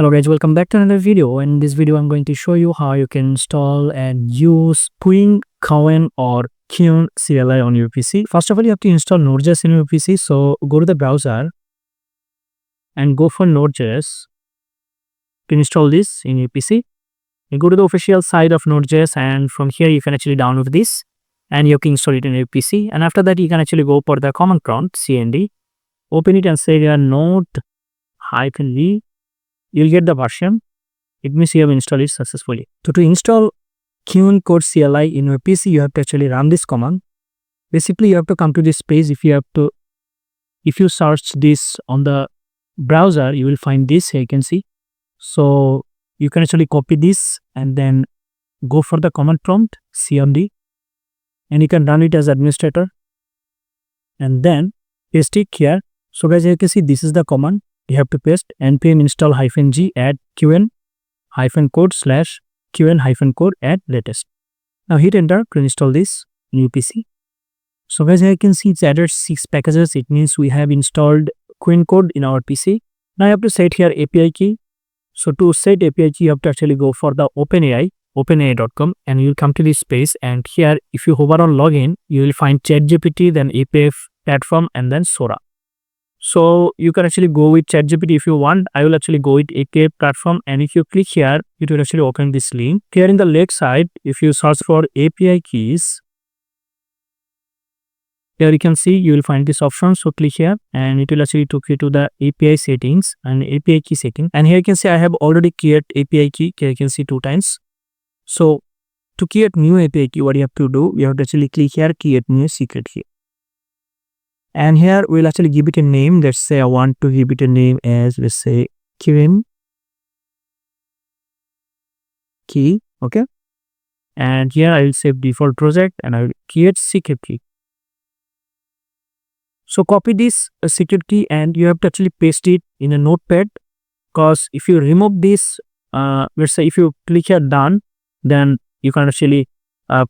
Hello guys, welcome back to another video. In this video, I'm going to show you how you can install and use Qwen or Qwen CLI on your PC. First of all, you have to install Node.js in your PC. So go to the browser and go for Node.js to install this in your PC. You go to the official site of Node.js, and from here you can actually download this and you can install it in your PC. And after that, you can actually go for the command prompt cmd, open it and say node-v. You'll get the version. It means you have installed it successfully. So to install Qwen CLI in your PC, you have to actually run this command. Basically, you have to come to this page. If you search this on the browser, you will find this here. You can see. So you can actually copy this and then go for the command prompt cmd, and you can run it as administrator and then paste it here. So guys, you can see this is the command. You have to paste npm install -g add Qwen-code/Qwen-code add latest. Now hit enter to install this new PC. So guys, here you can see it's added 6 packages. It means we have installed Qwen code in our PC. Now you have to set here API key. So to set API key, you have to actually go for the openai.com, and you'll come to this space, and here if you hover on login, you will find ChatGPT, then API platform, and then Sora. So you can actually go with ChatGPT if you want. I will actually go with API platform, and if you click here, it will actually open this link. Here in the left side, if you search for API keys, here you can see you will find this option. So click here and it will actually take you to the API settings and API key setting. And here you can see I have already created API key. Here you can see 2 times. So to create new API key, what you have to do, you have to actually click here, create new secret key. And here we'll actually give it a name. Let's say I want to give it a name as, let's say, Qwen key. Okay. And here I will save default project and I will create secret key. So copy this secret key and you have to actually paste it in a notepad, because if you remove this, let's say if you click here done, then you can actually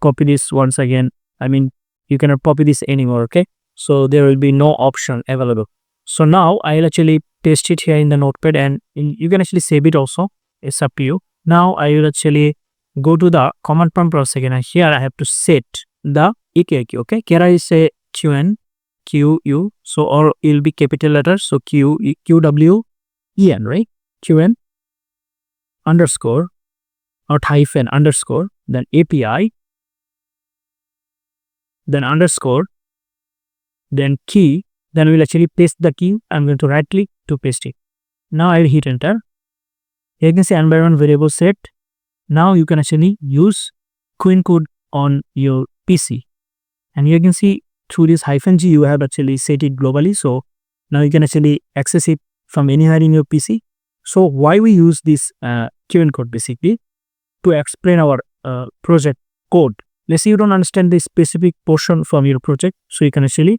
copy this once again. I mean, you cannot copy this anymore. Okay. So there will be no option available. So now I'll actually paste it here in the notepad, and you can actually save it also. It's up to you. Now I will actually go to the command prompt for a second, and here I have to set the API key. Okay. Here I say Qwen, QU. So or it will be capital letters. So QWEN, right? Qwen underscore or hyphen underscore, then API, then underscore, then key, then we'll actually paste the key. I'm going to right click to paste it. Now I will hit enter. Here you can see environment variable set. Now you can actually use Qwen code on your PC, and you can see through this -g you have actually set it globally. So now you can actually access it from anywhere in your PC. So why we use this Qwen code, basically to explain our project code. Let's say you don't understand this specific portion from your project, so you can actually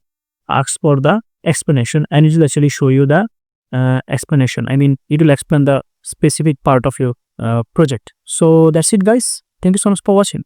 ask for the explanation, and it will actually show you the explanation. I mean, it will explain the specific part of your project. So that's it guys. Thank you so much for watching.